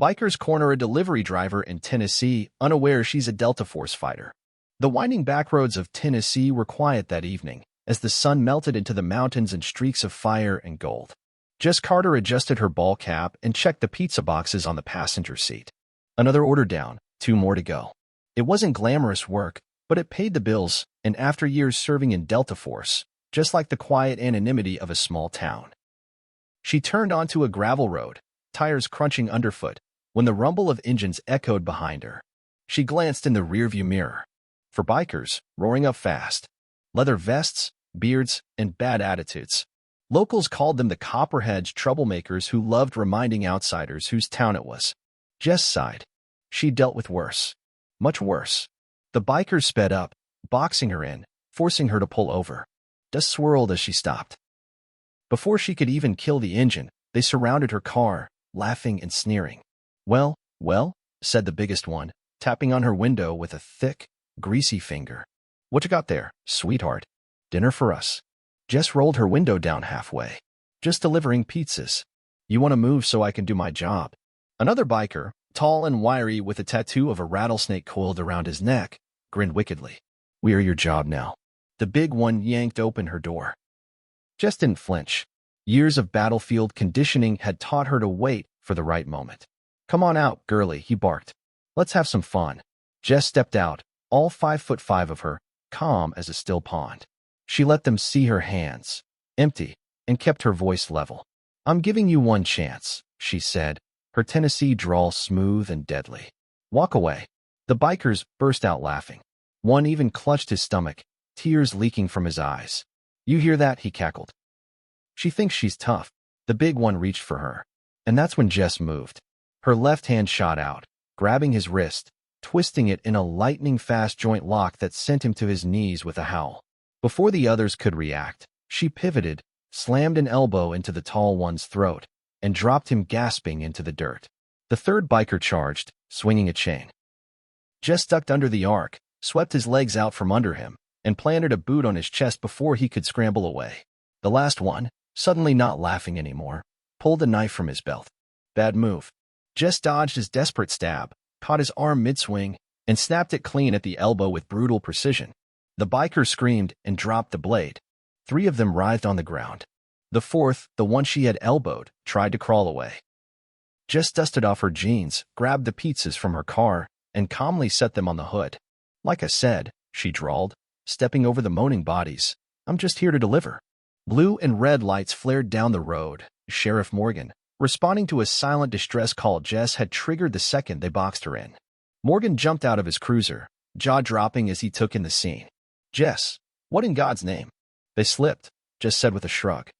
Bikers corner a delivery driver in Tennessee, unaware she's a Delta Force fighter. The winding backroads of Tennessee were quiet that evening, as the sun melted into the mountains in streaks of fire and gold. Jess Carter adjusted her ball cap and checked the pizza boxes on the passenger seat. Another order down, 2 more to go. It wasn't glamorous work, but it paid the bills, and after years serving in Delta Force, just like the quiet anonymity of a small town. She turned onto a gravel road, tires crunching underfoot, when the rumble of engines echoed behind her. She glanced in the rearview mirror. For bikers, roaring up fast. Leather vests, beards, and bad attitudes. Locals called them the copperheads troublemakers who loved reminding outsiders whose town it was. Jess sighed. She dealt with worse. Much worse. The bikers sped up, boxing her in, forcing her to pull over. Dust swirled as she stopped. Before she could even kill the engine, they surrounded her car, laughing and sneering. Well, said the biggest one, tapping on her window with a thick, greasy finger. What you got there, sweetheart? Dinner for us. Jess rolled her window down halfway. Just delivering pizzas. You want to move so I can do my job? Another biker, tall and wiry with a tattoo of a rattlesnake coiled around his neck, grinned wickedly. We are your job now. The big one yanked open her door. Jess didn't flinch. Years of battlefield conditioning had taught her to wait for the right moment. Come on out, girlie, he barked. Let's have some fun. Jess stepped out, all 5'5" of her, calm as a still pond. She let them see her hands, empty, and kept her voice level. I'm giving you one chance, she said, her Tennessee drawl smooth and deadly. Walk away. The bikers burst out laughing. One even clutched his stomach, tears leaking from his eyes. You hear that? He cackled. She thinks she's tough. The big one reached for her. And that's when Jess moved. Her left hand shot out, grabbing his wrist, twisting it in a lightning-fast joint lock that sent him to his knees with a howl. Before the others could react, she pivoted, slammed an elbow into the tall one's throat, and dropped him gasping into the dirt. The third biker charged, swinging a chain. Jess ducked under the arc, swept his legs out from under him, and planted a boot on his chest before he could scramble away. The last one, suddenly not laughing anymore, pulled a knife from his belt. Bad move. Jess dodged his desperate stab, caught his arm mid-swing, and snapped it clean at the elbow with brutal precision. The biker screamed and dropped the blade. 3 of them writhed on the ground. The fourth, the one she had elbowed, tried to crawl away. Jess dusted off her jeans, grabbed the pizzas from her car, and calmly set them on the hood. Like I said, she drawled, stepping over the moaning bodies. I'm just here to deliver. Blue and red lights flared down the road. Sheriff Morgan, responding to a silent distress call Jess had triggered the second they boxed her in. Morgan jumped out of his cruiser, jaw dropping as he took in the scene. Jess, what in God's name? They slipped, Jess said with a shrug.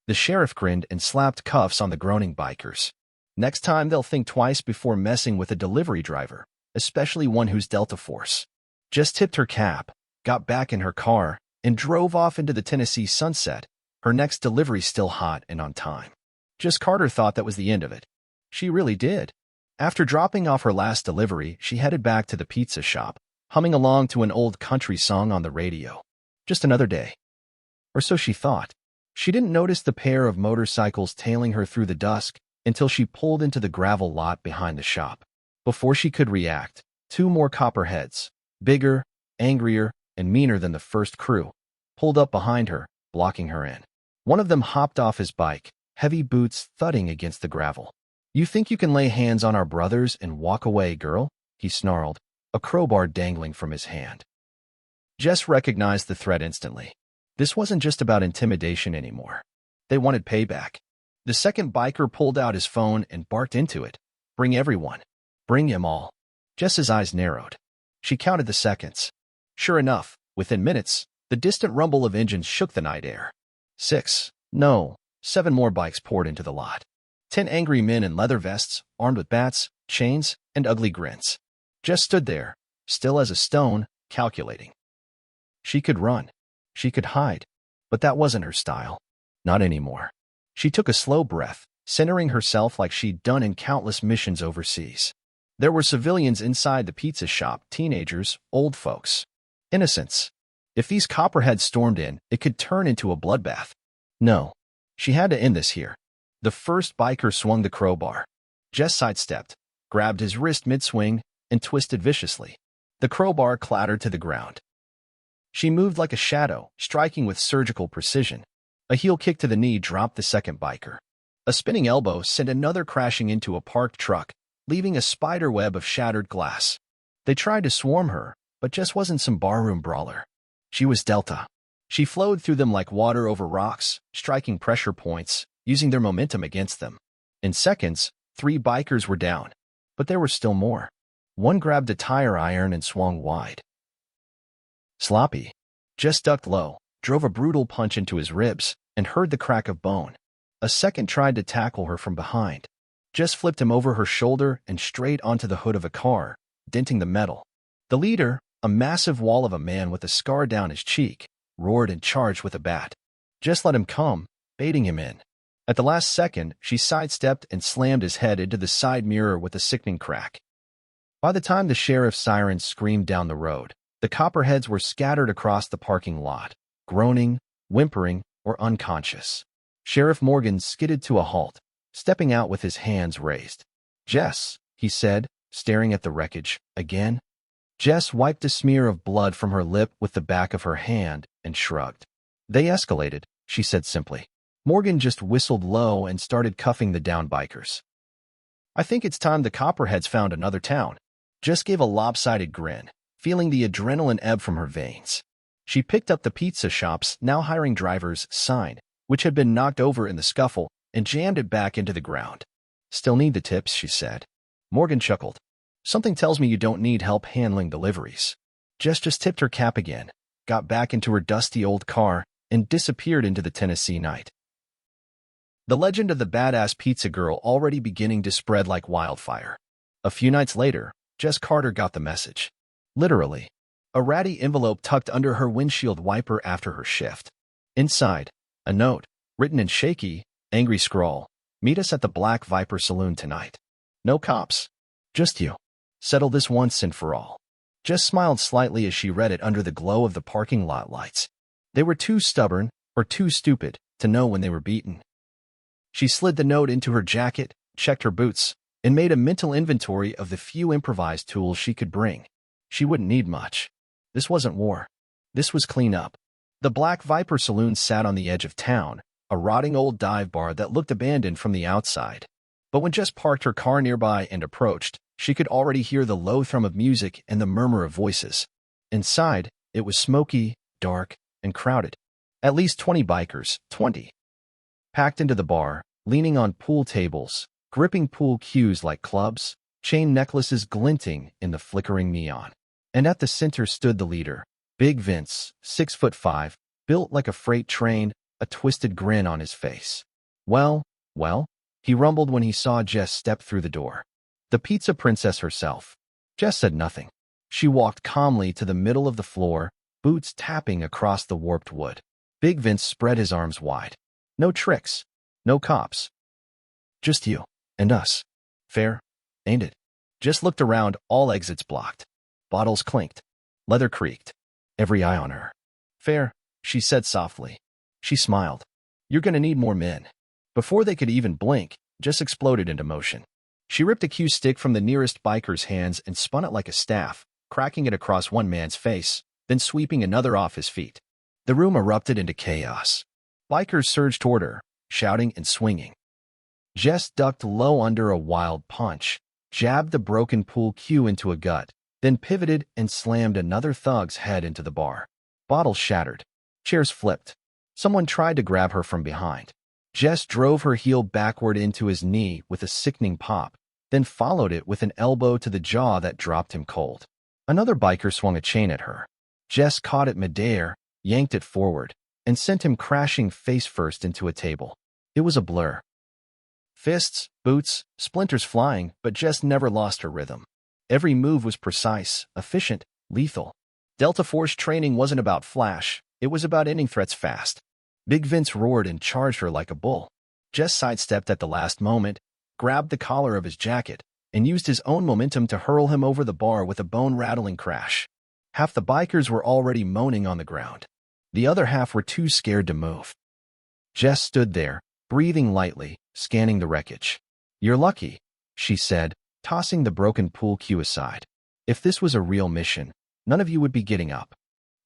The sheriff grinned and slapped cuffs on the groaning bikers. Next time they'll think twice before messing with a delivery driver, especially one who's Delta Force. Jess tipped her cap, got back in her car, and drove off into the Tennessee sunset, her next delivery still hot and on time. Jess Carter thought that was the end of it. She really did. After dropping off her last delivery, she headed back to the pizza shop, humming along to an old country song on the radio. Just another day. Or so she thought. She didn't notice the pair of motorcycles tailing her through the dusk until she pulled into the gravel lot behind the shop. Before she could react, 2 more copperheads, bigger, angrier, and meaner than the first crew, pulled up behind her, blocking her in. One of them hopped off his bike, heavy boots thudding against the gravel. You think you can lay hands on our brothers and walk away, girl? He snarled, a crowbar dangling from his hand. Jess recognized the threat instantly. This wasn't just about intimidation anymore. They wanted payback. The second biker pulled out his phone and barked into it. Bring everyone. Bring him all. Jess's eyes narrowed. She counted the seconds. Sure enough, within minutes, the distant rumble of engines shook the night air. 6, no, 7 more bikes poured into the lot. 10 angry men in leather vests, armed with bats, chains, and ugly grins. Jess stood there, still as a stone, calculating. She could run. She could hide. But that wasn't her style. Not anymore. She took a slow breath, centering herself like she'd done in countless missions overseas. There were civilians inside the pizza shop, teenagers, old folks. Innocents. If these copperheads stormed in, it could turn into a bloodbath. No. She had to end this here. The first biker swung the crowbar. Jess sidestepped, grabbed his wrist mid-swing, and twisted viciously. The crowbar clattered to the ground. She moved like a shadow, striking with surgical precision. A heel kick to the knee dropped the second biker. A spinning elbow sent another crashing into a parked truck, leaving a spider web of shattered glass. They tried to swarm her, but Jess wasn't some barroom brawler. She was Delta. She flowed through them like water over rocks, striking pressure points, using their momentum against them. In seconds, 3 bikers were down, but there were still more. One grabbed a tire iron and swung wide. Sloppy. Jess ducked low, drove a brutal punch into his ribs, and heard the crack of bone. A second tried to tackle her from behind. Jess flipped him over her shoulder and straight onto the hood of a car, denting the metal. The leader, a massive wall of a man with a scar down his cheek, roared and charged with a bat. Jess let him come, baiting him in. At the last second, she sidestepped and slammed his head into the side mirror with a sickening crack. By the time the sheriff's siren screamed down the road, the copperheads were scattered across the parking lot, groaning, whimpering, or unconscious. Sheriff Morgan skidded to a halt, stepping out with his hands raised. "Jess," he said, staring at the wreckage, "again?" Jess wiped a smear of blood from her lip with the back of her hand and shrugged. "They escalated," she said simply. Morgan just whistled low and started cuffing the down bikers. "I think it's time the copperheads found another town." Jess gave a lopsided grin, feeling the adrenaline ebb from her veins. She picked up the pizza shop's "now hiring drivers" sign, which had been knocked over in the scuffle, and jammed it back into the ground. "Still need the tips," she said. Morgan chuckled. "Something tells me you don't need help handling deliveries." Jess just tipped her cap again, got back into her dusty old car, and disappeared into the Tennessee night. The legend of the badass pizza girl already beginning to spread like wildfire. A few nights later, Jess Carter got the message. Literally. A ratty envelope tucked under her windshield wiper after her shift. Inside, a note, written in shaky, angry scrawl. "Meet us at the Black Viper Saloon tonight. No cops. Just you. Settle this once and for all." Jess smiled slightly as she read it under the glow of the parking lot lights. They were too stubborn, or too stupid, to know when they were beaten. She slid the note into her jacket, checked her boots, and made a mental inventory of the few improvised tools she could bring. She wouldn't need much. This wasn't war. This was cleanup. The Black Viper Saloon sat on the edge of town, a rotting old dive bar that looked abandoned from the outside. But when Jess parked her car nearby and approached, she could already hear the low thrum of music and the murmur of voices. Inside, it was smoky, dark, and crowded. At least 20 bikers, 20. Packed into the bar, leaning on pool tables, gripping pool cues like clubs, chain necklaces glinting in the flickering neon. And at the center stood the leader, Big Vince, 6'5", built like a freight train, a twisted grin on his face. Well, he rumbled when he saw Jess step through the door. The pizza princess herself. Jess said nothing. She walked calmly to the middle of the floor, boots tapping across the warped wood. Big Vince spread his arms wide. "No tricks. No cops. Just you. And us. Fair, ain't it?" Jess looked around, all exits blocked. Bottles clinked. Leather creaked. Every eye on her. "Fair," she said softly. She smiled. "You're gonna need more men." Before they could even blink, Jess exploded into motion. She ripped a cue stick from the nearest biker's hands and spun it like a staff, cracking it across one man's face, then sweeping another off his feet. The room erupted into chaos. Bikers surged toward her, shouting and swinging. Jess ducked low under a wild punch, jabbed the broken pool cue into a gut, then pivoted and slammed another thug's head into the bar. Bottles shattered. Chairs flipped. Someone tried to grab her from behind. Jess drove her heel backward into his knee with a sickening pop, then followed it with an elbow to the jaw that dropped him cold. Another biker swung a chain at her. Jess caught it midair, yanked it forward, and sent him crashing face first into a table. It was a blur. Fists, boots, splinters flying, but Jess never lost her rhythm. Every move was precise, efficient, lethal. Delta Force training wasn't about flash, it was about ending threats fast. Big Vince roared and charged her like a bull. Jess sidestepped at the last moment, grabbed the collar of his jacket, and used his own momentum to hurl him over the bar with a bone-rattling crash. Half the bikers were already moaning on the ground. The other half were too scared to move. Jess stood there, breathing lightly, scanning the wreckage. "You're lucky," she said, tossing the broken pool cue aside. If this was a real mission, none of you would be getting up.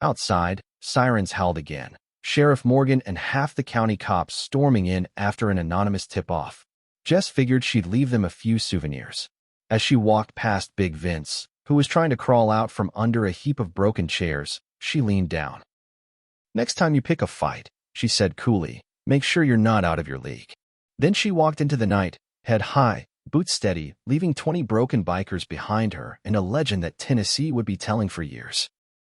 Outside, sirens howled again. Sheriff Morgan and half the county cops storming in after an anonymous tip-off. Jess figured she'd leave them a few souvenirs. As she walked past Big Vince, who was trying to crawl out from under a heap of broken chairs, she leaned down. "Next time you pick a fight," she said coolly, "make sure you're not out of your league." Then she walked into the night, head high, boots steady, leaving 20 broken bikers behind her and a legend that Tennessee would be telling for years.